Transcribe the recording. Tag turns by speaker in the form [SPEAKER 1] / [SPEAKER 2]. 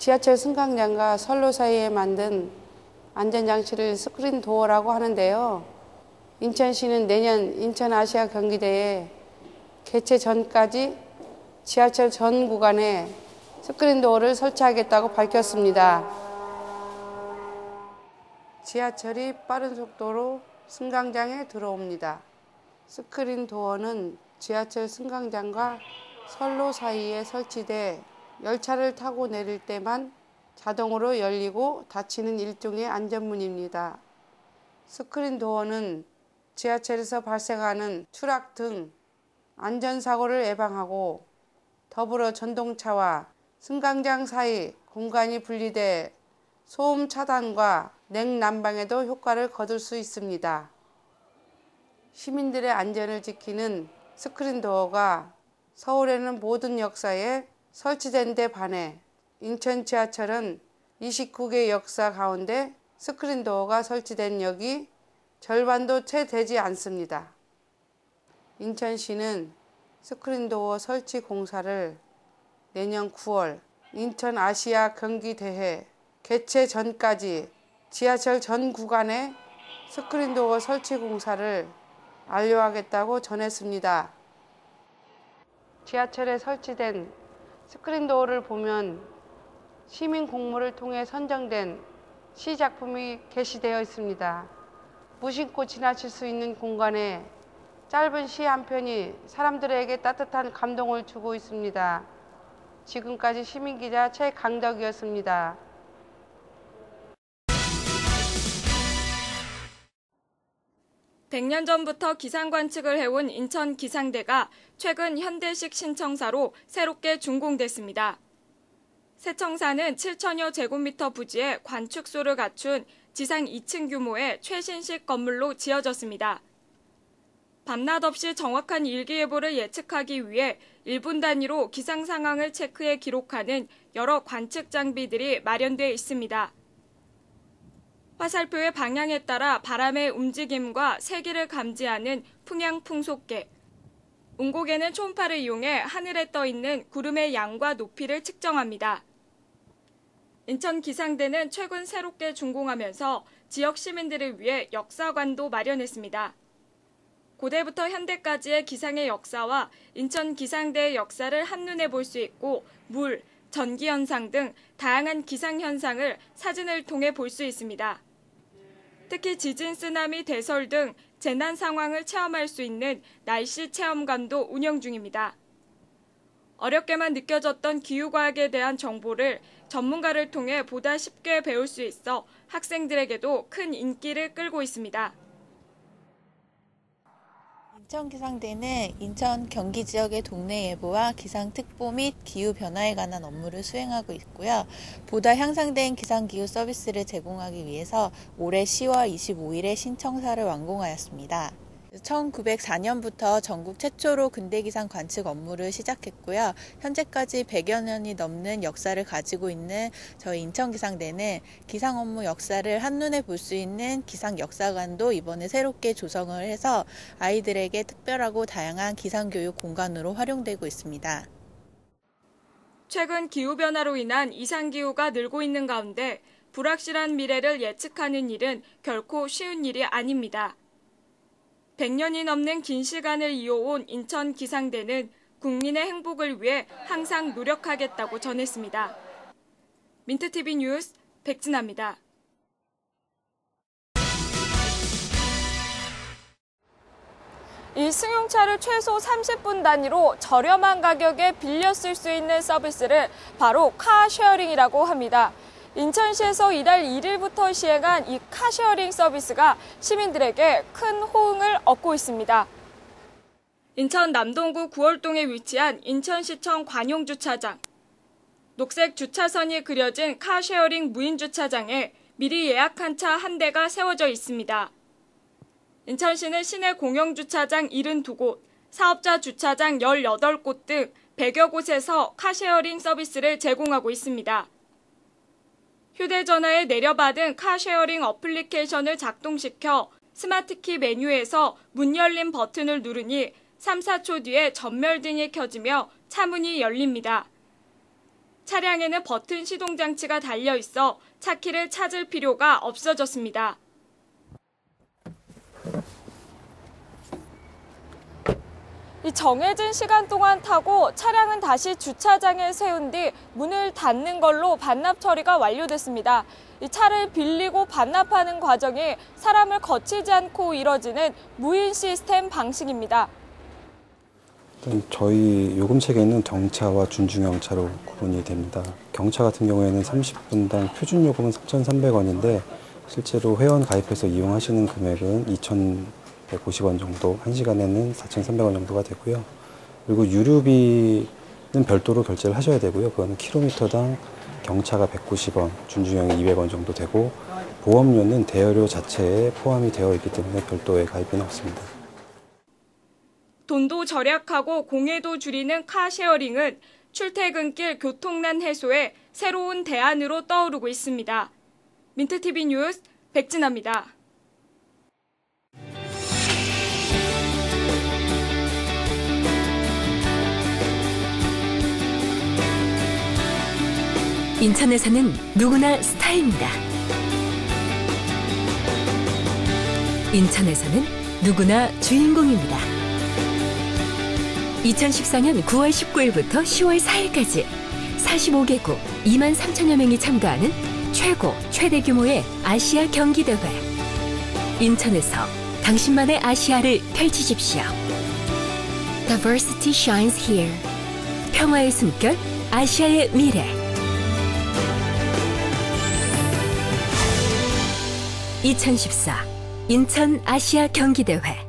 [SPEAKER 1] 지하철 승강장과 선로 사이에 만든 안전장치를 스크린 도어라고 하는데요. 인천시는 내년 인천 아시아 경기대회 개최 전까지 지하철 전 구간에 스크린 도어를 설치하겠다고 밝혔습니다. 지하철이 빠른 속도로 승강장에 들어옵니다. 스크린 도어는 지하철 승강장과 선로 사이에 설치돼 열차를 타고 내릴 때만 자동으로 열리고 닫히는 일종의 안전문입니다. 스크린 도어는 지하철에서 발생하는 추락 등 안전사고를 예방하고 더불어 전동차와 승강장 사이 공간이 분리돼 소음 차단과 냉난방에도 효과를 거둘 수 있습니다. 시민들의 안전을 지키는 스크린 도어가 서울에는 모든 역사에 설치된 데 반해 인천 지하철은 29개 역사 가운데 스크린 도어가 설치된 역이 절반도 채 되지 않습니다. 인천시는 스크린 도어 설치 공사를 내년 9월 인천 아시아 경기대회 개최 전까지 지하철 전 구간에 스크린 도어 설치 공사를 완료하겠다고 전했습니다. 지하철에 설치된 스크린 도어를 보면 시민 공모를 통해 선정된 시 작품이 게시되어 있습니다. 무심코 지나칠 수 있는 공간에 짧은 시 한 편이 사람들에게 따뜻한 감동을 주고 있습니다. 지금까지 시민기자 최강덕이었습니다.
[SPEAKER 2] (100년) 전부터 기상 관측을 해온 인천 기상대가 최근 현대식 신청사로 새롭게 준공됐습니다. 새 청사는 7,000여 제곱미터 부지에 관측소를 갖춘 지상 2층 규모의 최신식 건물로 지어졌습니다. 밤낮 없이 정확한 일기예보를 예측하기 위해 1분 단위로 기상 상황을 체크해 기록하는 여러 관측 장비들이 마련돼 있습니다. 화살표의 방향에 따라 바람의 움직임과 세기를 감지하는 풍향 풍속계, 운곡에는 초음파를 이용해 하늘에 떠 있는 구름의 양과 높이를 측정합니다. 인천 기상대는 최근 새롭게 준공하면서 지역 시민들을 위해 역사관도 마련했습니다. 고대부터 현대까지의 기상의 역사와 인천 기상대의 역사를 한눈에 볼 수 있고 물, 전기 현상 등 다양한 기상 현상을 사진을 통해 볼 수 있습니다. 특히 지진, 쓰나미, 대설 등 재난 상황을 체험할 수 있는 날씨 체험관도 운영 중입니다. 어렵게만 느껴졌던 기후과학에 대한 정보를 전문가를 통해 보다 쉽게 배울 수 있어 학생들에게도 큰 인기를 끌고 있습니다.
[SPEAKER 3] 인천기상대는 인천 경기 지역의 동네 예보와 기상특보 및 기후변화에 관한 업무를 수행하고 있고요. 보다 향상된 기상기후 서비스를 제공하기 위해서 올해 10월 25일에 신청사를 완공하였습니다. 1904년부터 전국 최초로 근대기상 관측 업무를 시작했고요. 현재까지 100여 년이 넘는 역사를 가지고 있는 저희 인천기상대는 기상 업무 역사를 한눈에 볼 수 있는 기상역사관도 이번에 새롭게 조성을 해서 아이들에게 특별하고 다양한 기상교육 공간으로 활용되고 있습니다.
[SPEAKER 2] 최근 기후변화로 인한 이상기후가 늘고 있는 가운데 불확실한 미래를 예측하는 일은 결코 쉬운 일이 아닙니다. 100년이 넘는 긴 시간을 이어온 인천 기상대는 국민의 행복을 위해 항상 노력하겠다고 전했습니다. 민트TV 뉴스 백진아입니다. 이 승용차를 최소 30분 단위로 저렴한 가격에 빌려 쓸 수 있는 서비스를 바로 카쉐어링이라고 합니다. 인천시에서 이달 1일부터 시행한 이 카쉐어링 서비스가 시민들에게 큰 호응을 얻고 있습니다. 인천 남동구 구월동에 위치한 인천시청 관용주차장. 녹색 주차선이 그려진 카쉐어링 무인주차장에 미리 예약한 차 한 대가 세워져 있습니다. 인천시는 시내 공영주차장 72곳, 사업자 주차장 18곳 등 100여 곳에서 카쉐어링 서비스를 제공하고 있습니다. 휴대전화에 내려받은 카쉐어링 어플리케이션을 작동시켜 스마트키 메뉴에서 문 열림 버튼을 누르니 3, 4초 뒤에 전멸등이 켜지며 차 문이 열립니다. 차량에는 버튼 시동 장치가 달려 있어 차 키를 찾을 필요가 없어졌습니다. 이 정해진 시간 동안 타고 차량은 다시 주차장에 세운 뒤 문을 닫는 걸로 반납 처리가 완료됐습니다. 이 차를 빌리고 반납하는 과정이 사람을 거치지 않고 이뤄지는 무인 시스템 방식입니다.
[SPEAKER 4] 일단 저희 요금 체계는 경차와 준중형차로 구분이 됩니다. 경차 같은 경우에는 30분당 표준 요금은 3,300원인데 실제로 회원 가입해서 이용하시는 금액은 2,150원 정도, 1시간에는 4,300원 정도가 되고요. 그리고 유류비는 별도로 결제를 하셔야 되고요. 그거는 킬로미터당 경차가 190원, 준중형이 200원 정도 되고 보험료는 대여료 자체에 포함이 되어 있기 때문에 별도의 가입비는 없습니다.
[SPEAKER 2] 돈도 절약하고 공해도 줄이는 카쉐어링은 출퇴근길 교통난 해소에 새로운 대안으로 떠오르고 있습니다. 민트TV 뉴스 백진아입니다.
[SPEAKER 5] 인천에서는 누구나 스타입니다. 인천에서는 누구나 주인공입니다. 2014년 9월 19일부터 10월 4일까지 45개국 2만 3천여 명이 참가하는 최대 규모의 아시아 경기대회. 인천에서 당신만의 아시아를 펼치십시오. Diversity shines here. 평화의 숨결, 아시아의 미래. 2014 인천 아시아 경기대회.